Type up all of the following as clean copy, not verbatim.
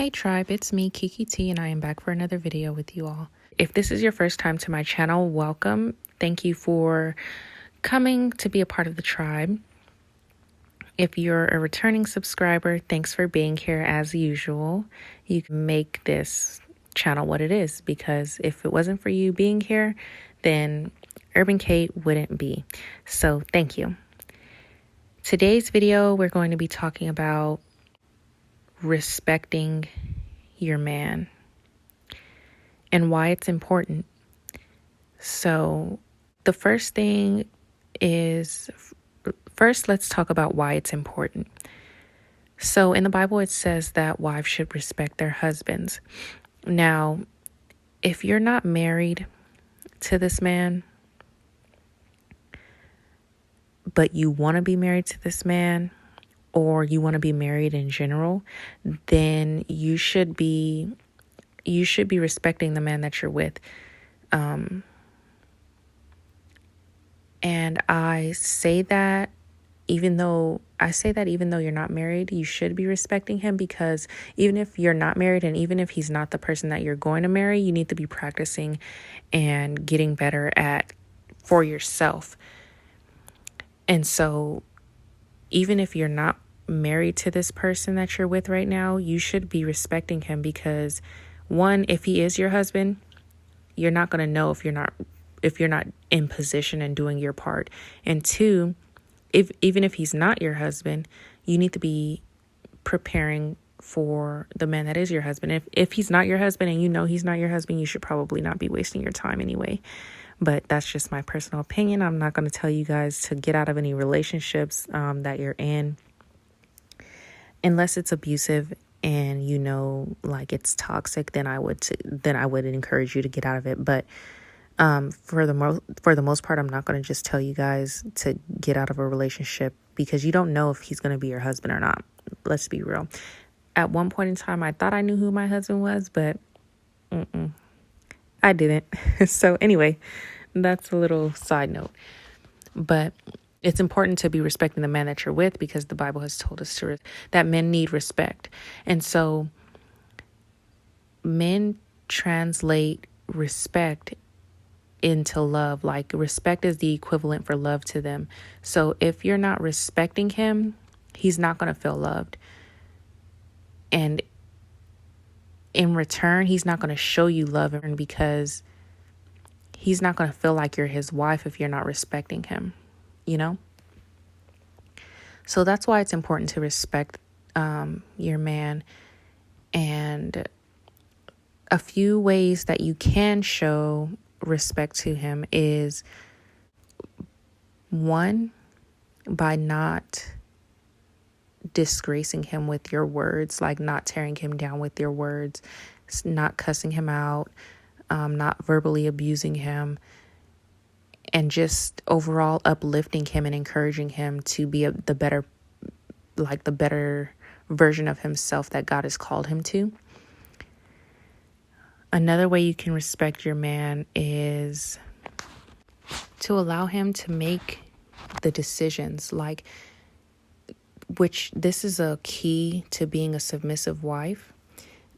Hey tribe, it's me, Kiki T, and I am back for another video with you all. If this is your first time to my channel, welcome. Thank you for coming to be a part of the tribe. If you're a returning subscriber, thanks for being here as usual. You can make this channel what it is, because if it wasn't for you being here, then Urban Kate wouldn't be. So thank you. Today's video, we're going to be talking about respecting your man and why it's important. So the first thing is, first let's talk about why it's important. So in the Bible, it says that wives should respect their husbands. Now, if you're not married to this man, but you want to be married to this man, or you want to be married in general, then you should be respecting the man that you're with. And I say that even though you're not married, you should be respecting him, because even if you're not married and even if he's not the person that you're going to marry, you need to be practicing and getting better for yourself. And so even if you're not married to this person that you're with right now, you should be respecting him, because one, if he is your husband, you're not going to know if you're not in position and doing your part. And two, even if he's not your husband, you need to be preparing for the man that is your husband. If he's not your husband and you know he's not your husband, you should probably not be wasting your time anyway. But that's just my personal opinion. I'm not going to tell you guys to get out of any relationships that you're in, unless it's abusive and you know, like, it's toxic. Then I would encourage you to get out of it. But for the most part, I'm not going to just tell you guys to get out of a relationship, because you don't know if he's going to be your husband or not. Let's be real. At one point in time, I thought I knew who my husband was, but I didn't. So anyway, that's a little side note. But it's important to be respecting the man that you're with, because the Bible has told us that men need respect. And so men translate respect into love. Like, respect is the equivalent for love to them. So if you're not respecting him, he's not going to feel loved. And in return, he's not going to show you love, because he's not going to feel like you're his wife if you're not respecting him, you know? So that's why it's important to respect your man. And a few ways that you can show respect to him is, one, by not disgracing him with your words, like not tearing him down with your words, not cussing him out, not verbally abusing him, and just overall uplifting him and encouraging him to be the better version of himself that God has called him to. Another way you can respect your man is to allow him to make the decisions, which this is a key to being a submissive wife.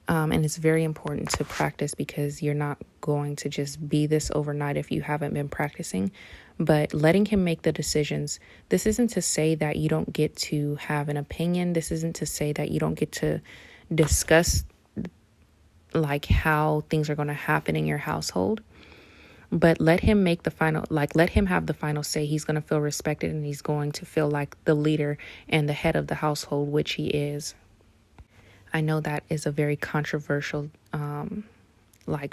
And it's very important to practice, because you're not going to just be this overnight if you haven't been practicing. But letting him make the decisions. This isn't to say that you don't get to have an opinion. This isn't to say that you don't get to discuss like how things are going to happen in your household. But let him make let him have the final say. He's going to feel respected, and he's going to feel like the leader and the head of the household, which he is. I know that is a very controversial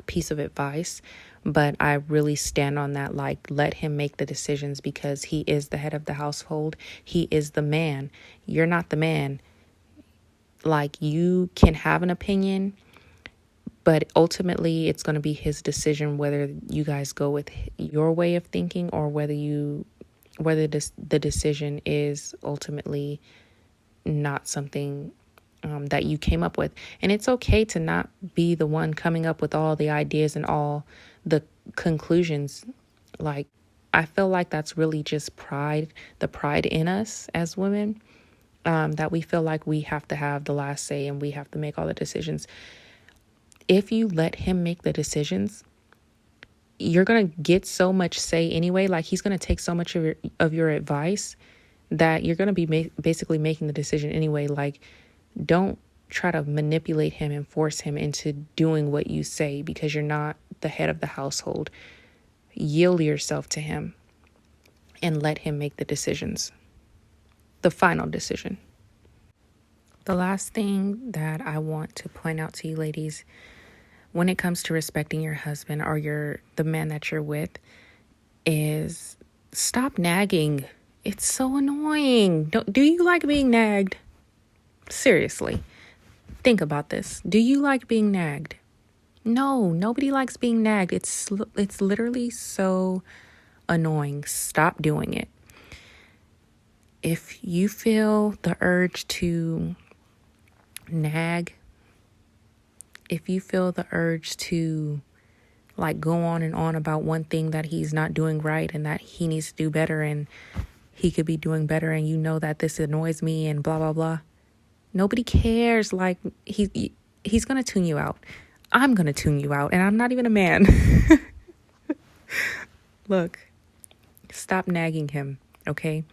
piece of advice, but I really stand on that. Let him make the decisions, because he is the head of the household. He is the man. You're not the man. You can have an opinion, but ultimately it's going to be his decision whether you guys go with your way of thinking, or whether the decision is ultimately not something that you came up with. And it's okay to not be the one coming up with all the ideas and all the conclusions. I feel like that's really just pride, the pride in us as women. that we feel like we have to have the last say and we have to make all the decisions. If you let him make the decisions, you're going to get so much say anyway. Like, he's going to take so much of your advice that you're going to be basically making the decision anyway. Like, don't try to manipulate him and force him into doing what you say, because you're not the head of the household. Yield yourself to him and let him make the decisions, the final decision. The last thing that I want to point out to you ladies, when it comes to respecting your husband or the man that you're with, is stop nagging. It's so annoying. Do you like being nagged? Seriously, think about this. Do you like being nagged? No, nobody likes being nagged. It's literally so annoying. Stop doing it. If you feel the urge to nag, if you feel the urge to like go on and on about one thing that he's not doing right and that he needs to do better and he could be doing better, and you know that this annoys me and blah, blah, blah. Nobody cares. Like, he's going to tune you out. I'm going to tune you out, and I'm not even a man. Look, stop nagging him, okay?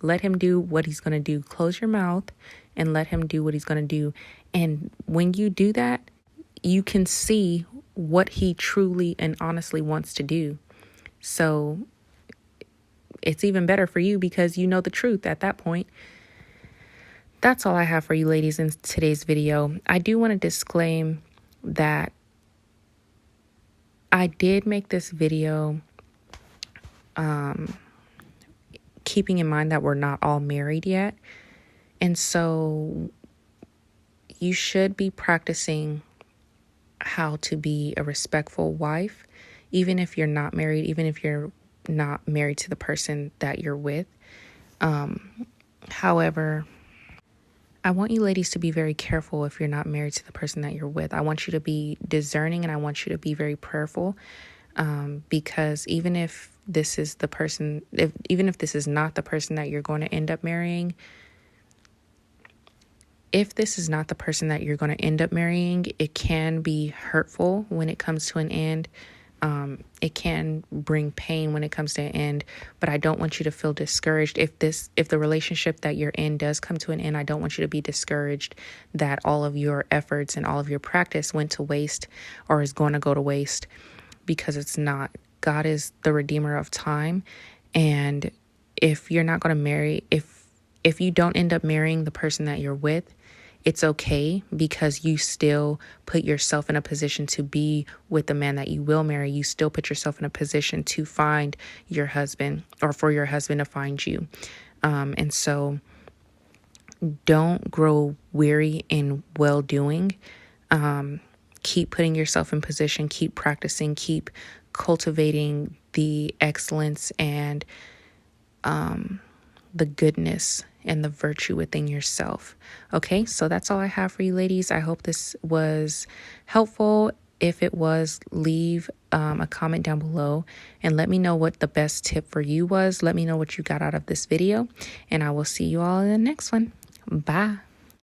Let him do what he's going to do. Close your mouth and let him do what he's going to do. And when you do that, you can see what he truly and honestly wants to do. So it's even better for you because you know the truth at that point. That's all I have for you ladies in today's video. I do want to disclaim that I did make this video keeping in mind that we're not all married yet. And so you should be practicing how to be a respectful wife, even if you're not married, even if you're not married to the person that you're with. However, I want you ladies to be very careful if you're not married to the person that you're with. I want you to be discerning, and I want you to be very prayerful, because even if this is the person, even if this is not the person that you're going to end up marrying, if this is not the person that you're going to end up marrying, it can be hurtful when it comes to an end. It can bring pain when it comes to an end, but I don't want you to feel discouraged. If the relationship that you're in does come to an end, I don't want you to be discouraged that all of your efforts and all of your practice went to waste or is going to go to waste, because it's not. God is the redeemer of time. And if you're not going to marry, if you don't end up marrying the person that you're with, it's okay, because you still put yourself in a position to be with the man that you will marry. You still put yourself in a position to find your husband, or for your husband to find you. And so don't grow weary in well-doing. Keep putting yourself in position, keep practicing, keep cultivating the excellence and the goodness and the virtue within yourself. Okay, so that's all I have for you ladies. I hope this was helpful. If it was, leave a comment down below and let me know what the best tip for you was. Let me know what you got out of this video, and I will see you all in the next one. Bye.